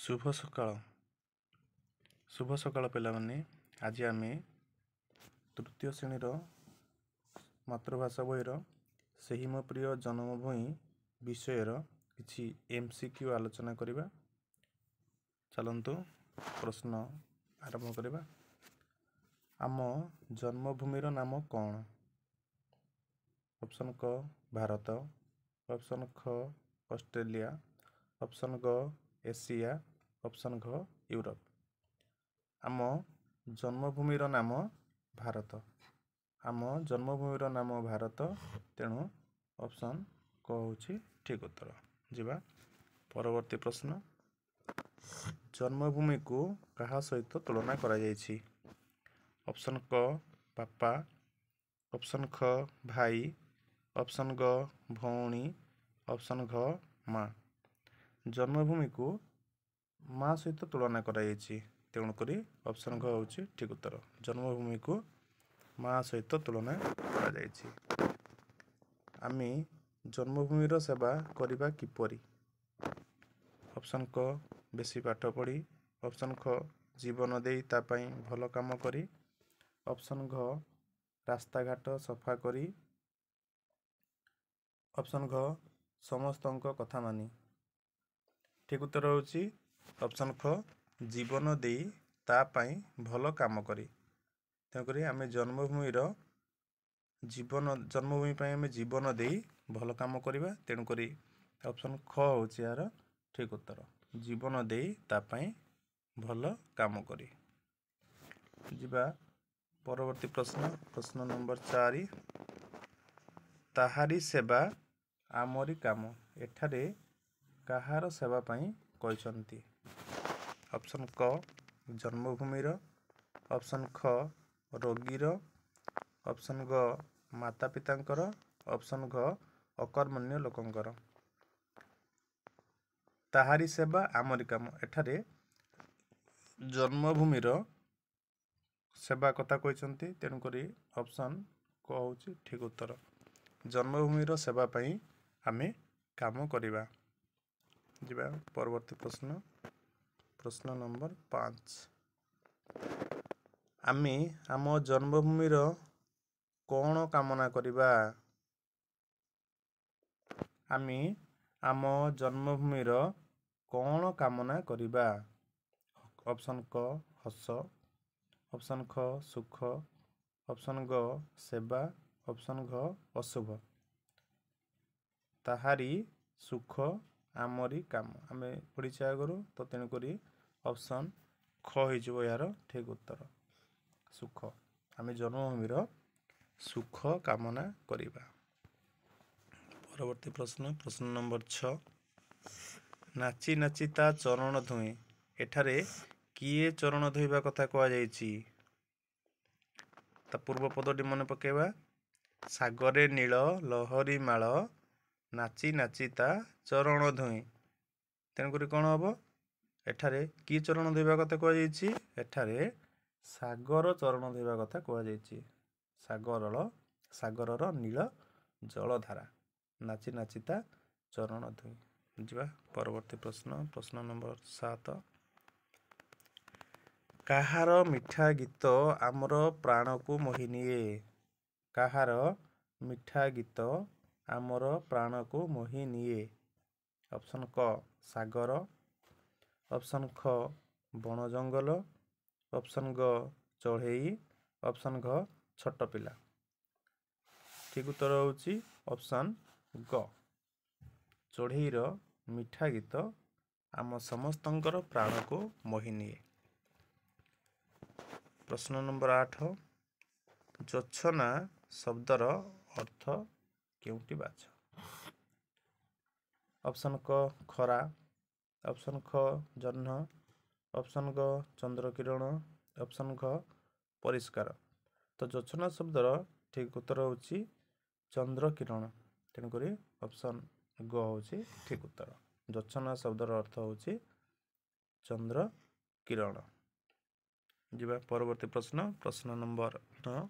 शुभ सकाळ पिलाମାନେ आज आम तृतीय श्रेणी मातृभाषा बहीर से ही मो प्रिय जन्मभूमि विषय किसी MCQ आलोचना करवा। चलतु प्रश्न आरंभ करवा। आम जन्मभूमिर नाम कौन? ऑप्शन क भारत, ऑप्शन ख ऑस्ट्रेलिया, ऑप्शन ग एशिया, ऑप्शन घ यूरोप। आम जन्मभूमिर नाम भारत। आम जन्मभूमिर नाम भारत, तेणु ऑप्शन क होछि ठीक उत्तर। जिबा परवर्ती प्रश्न। जन्मभूमि को कहा सहित तुलना करा जायछि? ऑप्शन क बापा, ऑप्शन ख भाई, ऑप्शन ग भौणी, ऑप्शन घ माँ। जन्मभूमि को माँ सहित तुलना करा जायछि, तेणुकरी ऑप्शन घ होछि ठीक उत्तर। जन्मभूमि को माँ सहित तुलना करा जायछि। आमे जन्मभूमिर सेवा करिबा किपरि? ऑप्शन क बेसी पाठ पढ़ी, ऑप्शन ख जीवन देई ता पई भल काम करी, ऑप्शन घ रास्ता घाट सफा करी, ऑप्शन घ समस्तଙ୍କ कथा मानी। ठीक उत्तर होछि ऑप्शन ख जीवन देई ता पई भल काम करी। तेणुकरी आमे जन्मभूमि पई आमे जीवन देई भल काम करिबा, तेणुकरी ऑप्शन ख होछि यार ठीक उत्तर। जीवन देई ता पई भल काम करी। जिबा परवर्ती प्रश्न। प्रश्न नंबर 4। ताहारी सेवा आमरी काम एठारे काहार सेवा पई कहचंती? ऑप्शन क जन्मभूमिर, ऑप्शन ख रोगीर, ऑप्शन ग माता पितांकर, ऑप्शन घ अकर्मण्य लोकंकर। ताहारी सेवा आमरी काम एठारे जन्मभूमिर सेवा कथा कहचंती, तेणुकरी ऑप्शन क होछि ठीक उत्तर। जन्मभूमिर सेवा पई आमे काम करिबा। जिबा परवर्ती प्रश्न। प्रश्न नंबर 5। आमे आम जन्मभूमिर कौन कामना करिबा? आमे आम जन्मभूमिर कौन कामना करिबा? ऑप्शन क हस, ऑप्शन ख सुख, ऑप्शन ग सेवा, ऑप्शन घ अशुभ। ताहारी सुख आमरी काम आमे पढ़िछा आगरू, तो तेणुकरी ऑप्शन ख हो यार ठीक उत्तर। सुख आमे जन्मभूमिर सुख कामना करिबा। परवर्ती प्रश्न। प्रश्न नंबर 6। नाची नाची ता चरण धुए एठारे किए चरण धोइबा कथा कहा जायछि? ता पूर्व पदटी मन पकेबा। सागरे नील लहरी माल नाची नाची ता चरण धुए। तेणुकरी कौन हम? एठारे कि चरण धोइबा कथा कहा जायछि? एठारे सागर चरण धोइबा कथा कहा जायछि। सागरर नील जलधारा नाची नाची ता चरण धुए। जिबा परवर्ती प्रश्न। प्रश्न नंबर 7। काहार मिठा गीत आमर प्राण को मोहि निए? काहार मिठा गीत आमर प्राण को मोहि निए? ऑप्शन क सागर, ऑप्शन ख बण जंगल, ऑप्शन ग चढ़ेई, ऑप्शन घ छोट पिला। ठीक उत्तर होछि ऑप्शन ग चढ़ेईर मिठा गीत आम समस्तंकर प्राण को मोहि निए। प्रश्न नंबर 8। जोच्छना शब्दर अर्थ केउटी बाछ? ऑप्शन क खरा, ऑप्शन ख जह्न, ऑप्शन ग चंद्र किरण, ऑप्शन घ परिष्कार। तो जोच्छना शब्दर ठीक उत्तर होछि चंद्र किरण, तेणुकरी ऑप्शन ग होछि ठीक उत्तर। जोच्छना शब्दर अर्थ होछि चंद्र किरण। जिबा परवर्ती प्रश्न। प्रश्न नंबर 9।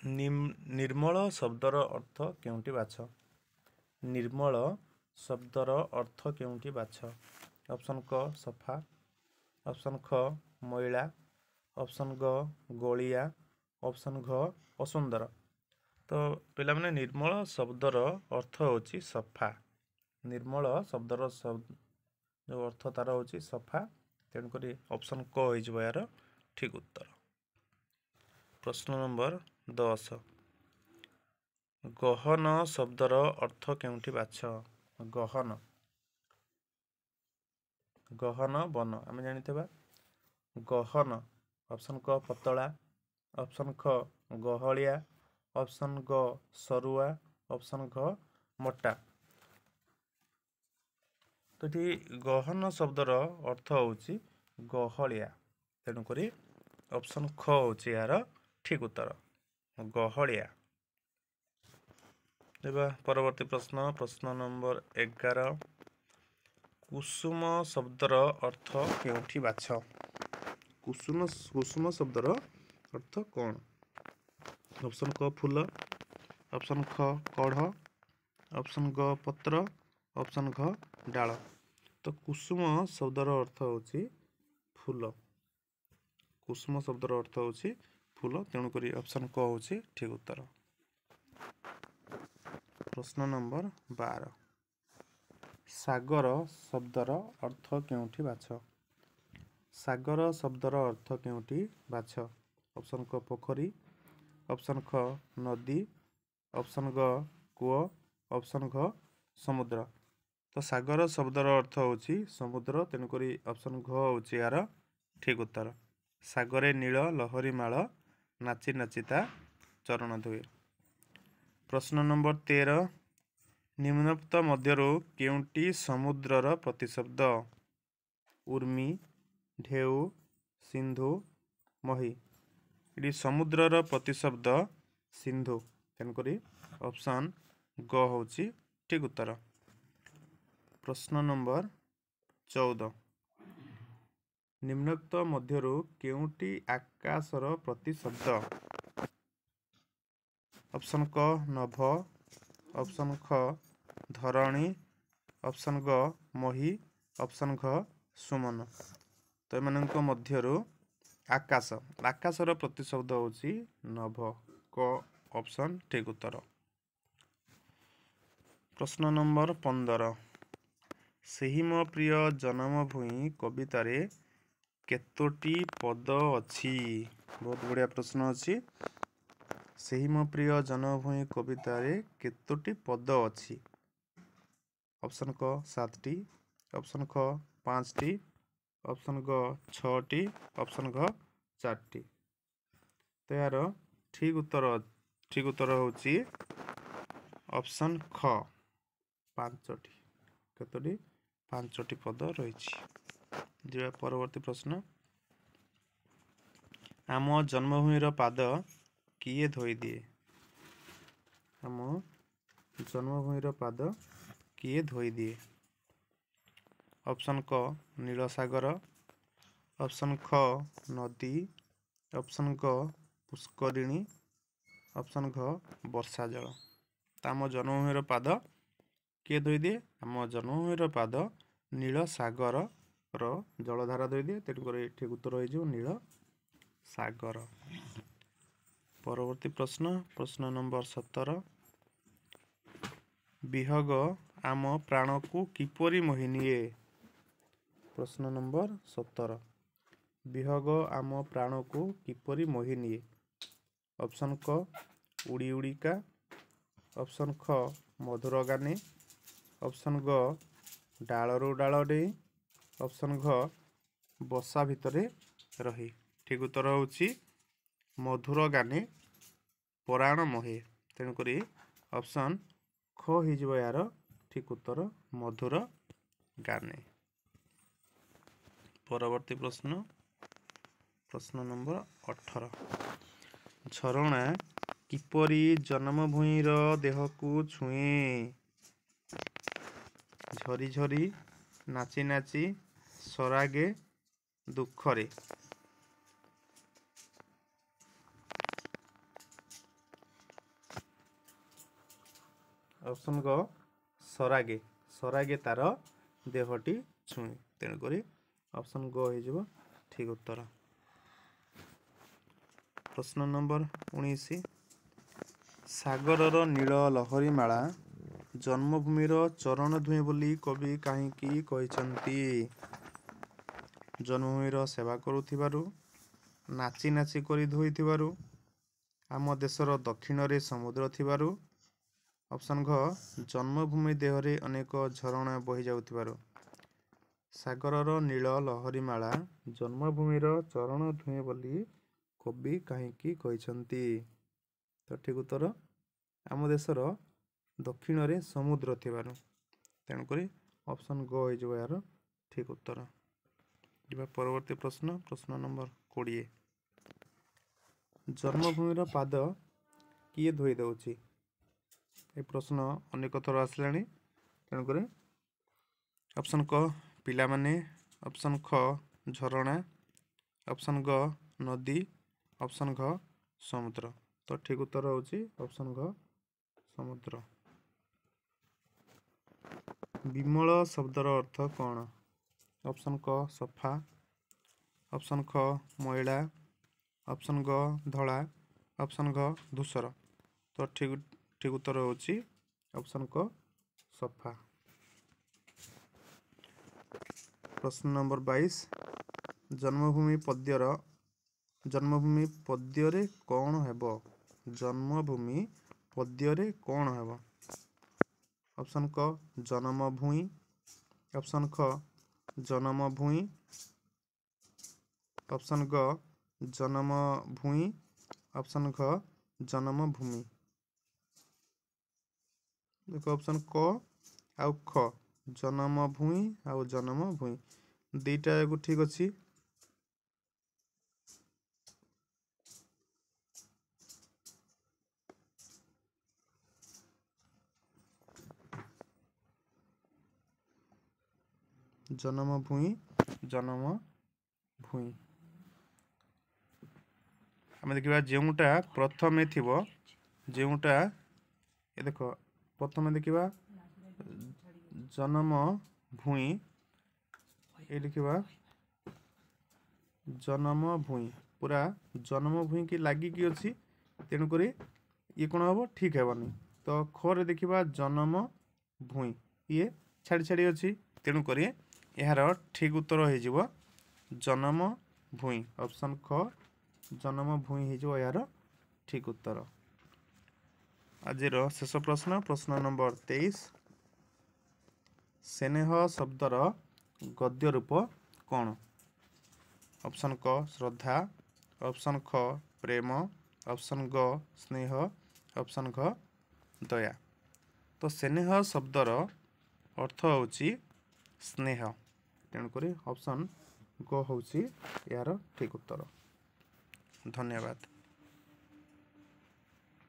निर्मल शब्दर अर्थ केउटी बाछ? निर्मल ଶବ୍ଦର ଅର୍ଥ କେଉଁଠି ବାଛ। ଅପସନ୍ କ ସଫା, ଅପସନ୍ ଖ ମଇଳା, ଅପସନ୍ ଗ ଗୋଳିଆ, ଅପସନ୍ ଘ ଅସୁନ୍ଦର। ତ ପିଲାମାନେ ନିର୍ମଳ ଶବ୍ଦର ଅର୍ଥ ହେଉଛି ସଫା। ନିର୍ମଳ ଶବ୍ଦର ଯେଉଁ ଅର୍ଥ ତାର ହେଉଛି ସଫା, ତେଣୁକରି ଅପସନ୍ କ ହୋଇଯିବ ଏହାର ଠିକ୍ ଉତ୍ତର। ପ୍ରଶ୍ନ ନମ୍ବର 10। ଗହନ ଶବ୍ଦର ଅର୍ଥ କେଉଁଠି ବାଛ। ଗହନ, ଗହନ ବନ ଆମେ ଜାଣିଥିବା। ଗହନ, ଅପସନ୍ କ ପତଳା, ଅପସନ୍ ଖ ଗହଳିଆ, ଅପସନ୍ ଗ ସରୁଆ, ଅପସନ୍ ଘ ମୋଟା। ତ ଏଠି ଗହନ ଶବ୍ଦର ଅର୍ଥ ହେଉଛି ଗହଳିଆ, ତେଣୁକରି ଅପସନ୍ ଖ ହେଉଛି ଏହାର ଠିକ୍ ଉତ୍ତର, ଗହଳିଆ। ଦେବା ପରବର୍ତ୍ତୀ ପ୍ରଶ୍ନ, ପ୍ରଶ୍ନ ନମ୍ବର 11। କୁସୁମ ଶବ୍ଦର ଅର୍ଥ କେଉଁଠି ବାଛ। କୁସୁମ ଶବ୍ଦର ଅର୍ଥ କ'ଣ? ଅପସନ୍ କ ଫୁଲ, ଅପସନ୍ ଖ କଢ଼, ଅପସନ୍ ଗ ପତ୍ର, ଅପସନ୍ ଘ ଡାଳ। ତ କୁସୁମ ଶବ୍ଦର ଅର୍ଥ ହେଉଛି ଫୁଲ। କୁସୁମ ଶବ୍ଦର ଅର୍ଥ ହେଉଛି ଫୁଲ, ତେଣୁକରି ଅପସନ୍ କ ହେଉଛି ଠିକ୍ ଉତ୍ତର। ପ୍ରଶ୍ନ ନମ୍ବର 12। ସାଗର ଶବ୍ଦର ଅର୍ଥ କେଉଁଠି ବାଛ। ସାଗର ଶବ୍ଦର ଅର୍ଥ କେଉଁଠି ବାଛ। ଅପସନ୍ କ ପୋଖରୀ, ଅପସନ୍ ଖ ନଦୀ, ଅପସନ୍ ଗ କୂଅ, ଅପସନ୍ ଘ ସମୁଦ୍ର। ତ ସାଗର ଶବ୍ଦର ଅର୍ଥ ହେଉଛି ସମୁଦ୍ର, ତେଣୁକରି ଅପସନ୍ ଘ ହେଉଛି ଏହାର ଠିକ୍ ଉତ୍ତର। ସାଗରେ ନୀଳ ଲହରୀ ମାଳ, ନାଚି ନାଚି ତା ଚରଣ ଧୁଏ। ପ୍ରଶ୍ନ ନମ୍ବର 13। ନିମ୍ନୋକ୍ତ ମଧ୍ୟରୁ କେଉଁଟି ସମୁଦ୍ରର ପ୍ରତିଶବ୍ଦ। ଉର୍ମି, ଢେଉ, ସିନ୍ଧୁ, ମହି। ଏଠି ସମୁଦ୍ରର ପ୍ରତିଶବ୍ଦ ସିନ୍ଧୁ, ତେଣୁକରି ଅପସନ୍ ଗ ହେଉଛି ଠିକ୍ ଉତ୍ତର। ପ୍ରଶ୍ନ ନମ୍ବର 14। ନିମ୍ନୋକ୍ତ ମଧ୍ୟରୁ କେଉଁଟି ଆକାଶର ପ୍ରତିଶବ୍ଦ। ଅପସନ୍ କ ନଭ, ଅପସନ୍ ଖ ଧରଣୀ, ଅପସନ୍ ଗ ମହି, ଅପସନ୍ ଘ ସୁମନ। ତ ଏମାନଙ୍କ ମଧ୍ୟରୁ ଆକାଶର ପ୍ରତିଶବ୍ଦ ହେଉଛି ନଭ, କ ଅପସନ୍ ଠିକ୍ ଉତ୍ତର। ପ୍ରଶ୍ନ ନମ୍ବର 15। ସେହି ମୋ ପ୍ରିୟ ଜନ୍ମଭୂଇଁ କବିତାରେ କେତୋଟି ପଦ ଅଛି। ବହୁତ ବଢ଼ିଆ ପ୍ରଶ୍ନ ଅଛି। ସେହି ମୋ ପ୍ରିୟ ଜନ୍ମଭୂଇଁ କବିତାରେ କେତୋଟି ପଦ ଅଛି। ଅପସନ୍ କ 7ଟି, ଅପସନ୍ ଖ 5ଟି, ଅପସନ୍ ଗ 6ଟି, ଅପସନ୍ ଘ 4ଟି। ତ ଏହାର ଠିକ୍ ଉତ୍ତର ହେଉଛି ଅପସନ୍ ଖ 5ଟି। କେତୋଟି? 5ଟି ପଦ ରହିଛି। ଯିବା ପରବର୍ତ୍ତୀ ପ୍ରଶ୍ନ। ଆମ ଜନ୍ମଭୂମିର ପାଦ କିଏ ଧୋଇଦିଏ। ଆମ ଜନ୍ମଭୂମିର ପାଦ କିଏ ଧୋଇଦିଏ। ଅପସନ୍ କ ନୀଳସାଗର, ଅପସନ୍ ଖ ନଦୀ, ଅପସନ୍ ଗ ପୁଷ୍କରିଣୀ, ଅପସନ୍ ଘ ବର୍ଷା ଜଳ। ତ ଆମ ଜନ୍ମଭୂମିର ପାଦ କିଏ ଧୋଇଦିଏ। ଆମ ଜନ୍ମଭୂମିର ପାଦ ନୀଳସାଗରର ଜଳଧାରା ଧୋଇଦିଏ, ତେଣୁକରି ଠିକ୍ ଉତ୍ତର ହୋଇଯିବ ନୀଳ ସାଗର। ପରବର୍ତ୍ତୀ ପ୍ରଶ୍ନ, ପ୍ରଶ୍ନ ନମ୍ବର 17। ବିହଗ ଆମ ପ୍ରାଣକୁ କିପରି ମୋହି ନିଏ। ପ୍ରଶ୍ନ ନମ୍ବର 17। ବିହଗ ଆମ ପ୍ରାଣକୁ କିପରି ମୋହି ନିଏ। ଅପସନ୍ କ ଉଡ଼ି ଉଡ଼ିକା, ଅପସନ୍ ଖ ମଧୁର ଗାନେ, ଅପସନ୍ ଗ ଡାଳରୁ ଡାଳ ଡେଇଁ, ଅପସନ୍ ଘ ବସା ଭିତରେ ରହି। ଠିକ୍ ଉତ୍ତର ହେଉଛି ମଧୁର ଗାନେ ପରାଣ ମୋହେ, ତେଣୁକରି ଅପସନ୍ ଖ ହେଇଯିବ ଏହାର ଠିକ୍ ଉତ୍ତର, ମଧୁର ଗାନେ। ପରବର୍ତ୍ତୀ ପ୍ରଶ୍ନ, ପ୍ରଶ୍ନ ନମ୍ବର 18। ଝରଣା କିପରି ଜନ୍ମଭୂଇଁର ଦେହକୁ ଛୁଏଁ। ଝରି ଝରି, ନାଚି ନାଚି, ସରାଗେ, ଦୁଃଖରେ। ଅପସନ୍ ଗ ସରାଗେ। ସରାଗେ ତାର ଦେହଟି ଛୁଇଁ। ତେଣୁକରି ଅପସନ୍ ଗ ହେଇଯିବ ଠିକ୍ ଉତ୍ତର। ପ୍ରଶ୍ନ ନମ୍ବର 19। ସାଗରର ନୀଳ ଲହରୀମାଳା ଜନ୍ମଭୂମିର ଚରଣ ଧୁଏଁ ବୋଲି କବି କାହିଁକି କହିଛନ୍ତି? ଜନ୍ମଭୂମିର ସେବା କରୁଥିବାରୁ, ନାଚି ନାଚି କରି ଧୋଇଥିବାରୁ, ଆମ ଦେଶର ଦକ୍ଷିଣରେ ସମୁଦ୍ର ଥିବାରୁ, ଅପସନ୍ ଘ ଜନ୍ମଭୂମି ଦେହରେ ଅନେକ ଝରଣା ବହି ଯାଉଥିବାରୁ। ସାଗରର ନୀଳ ଲହରୀମାଳା ଜନ୍ମଭୂମିର ଚରଣ ଧୁଏଁ ବୋଲି କବି କାହିଁକି କହିଛନ୍ତି? ତ ଠିକ୍ ଉତ୍ତର ଆମ ଦେଶର ଦକ୍ଷିଣରେ ସମୁଦ୍ର ଥିବାରୁ। ତେଣୁକରି ଅପସନ୍ ଗ ହେଇଯିବ ଏହାର ଠିକ୍ ଉତ୍ତର। ଯିବା ପରବର୍ତ୍ତୀ ପ୍ରଶ୍ନ, ପ୍ରଶ୍ନ ନମ୍ବର 20। ଜନ୍ମଭୂମିର ପାଦ କିଏ ଧୋଇ ଦେଉଛି? ଏ ପ୍ରଶ୍ନ ଅନେକ ଥର ଆସିଲାଣି। ତେଣୁକରି ଅପସନ୍ କ ପିଲାମାନେ, ଅପସନ୍ ଖ ଝରଣା, ଅପସନ୍ ଗ ନଦୀ, ଅପସନ୍ ଘ ସମୁଦ୍ର। ତ ଠିକ୍ ଉତ୍ତର ହେଉଛି ଅପସନ୍ ଘ ସମୁଦ୍ର। ବିମଳ ଶବ୍ଦର ଅର୍ଥ କ'ଣ? ଅପସନ୍ କ ସଫା, ଅପସନ୍ ଖ ମଇଳା, ଅପସନ୍ ଗ ଧଳା, ଅପସନ୍ ଘ ଧୂସର। ତ ଠିକ୍ ଉତ୍ତର ହେଉଛି ଅପସନ୍ କ ସଫା। ପ୍ରଶ୍ନ ନମ୍ବର 22। ଜନ୍ମଭୂମି ପଦ୍ୟରେ କ'ଣ ହେବ? ଜନ୍ମଭୂମି ପଦ୍ୟରେ କ'ଣ ହେବ? ଅପସନ୍ କ ଜନମ ଭୂଇଁ, ଅପସନ୍ ଖ ଜନମ ଭୂଇଁ, ଅପସନ୍ ଗ ଜନମ ଭୂଇଁ, ଅପସନ୍ ଘ ଜନମ ଭୂମି। ଦେଖ ଅପସନ୍ କ ଆଉ ଖ ଜନମ ଭୂଇଁ ଆଉ ଜନମ ଭୂଇଁ ଦୁଇଟା ଯାକ ଠିକ୍ ଅଛି। ଜନମ ଭୂଇଁ, ଜନମ ଭୂଇଁ। ଆମେ ଦେଖିବା ଯେଉଁଟା ପ୍ରଥମେ ଥିବ, ଯେଉଁଟା ଏ ଦେଖ ପ୍ରଥମେ ଦେଖିବା ଜନମ ଭୂଇଁ, ଏ ଲେଖିବା ଜନମ ଭୂଇଁ, ପୁରା ଜନମ ଭୂଇଁ କି ଲାଗିକି ଅଛି। ତେଣୁକରି ଇଏ କ'ଣ ହେବ? ଠିକ୍ ହେବନି। ତ ଖରେ ଦେଖିବା ଜନମ ଭୂଇଁ, ଇଏ ଛାଡ଼ି ଛାଡ଼ି ଅଛି। ତେଣୁକରି ଏହାର ଠିକ୍ ଉତ୍ତର ହେଇଯିବ ଜନମ ଭୂଇଁ। ଅପସନ୍ ଖ ଜନମ ଭୂଇଁ ହେଇଯିବ ଏହାର ଠିକ୍ ଉତ୍ତର। ଆଜିର ଶେଷ ପ୍ରଶ୍ନ, ପ୍ରଶ୍ନ ନମ୍ବର 23। ସ୍ନେହ ଶବ୍ଦର ଗଦ୍ୟ ରୂପ କ'ଣ? ଅପସନ୍ କ ଶ୍ରଦ୍ଧା, ଅପସନ୍ ଖ ପ୍ରେମ, ଅପସନ୍ ଗ ସ୍ନେହ, ଅପସନ୍ ଘ ଦୟା। ତ ସ୍ନେହ ଶବ୍ଦର ଅର୍ଥ ହେଉଛି ସ୍ନେହ। ତେଣୁକରି ଅପସନ୍ ଗ ହେଉଛି ଏହାର ଠିକ୍ ଉତ୍ତର। ଧନ୍ୟବାଦ।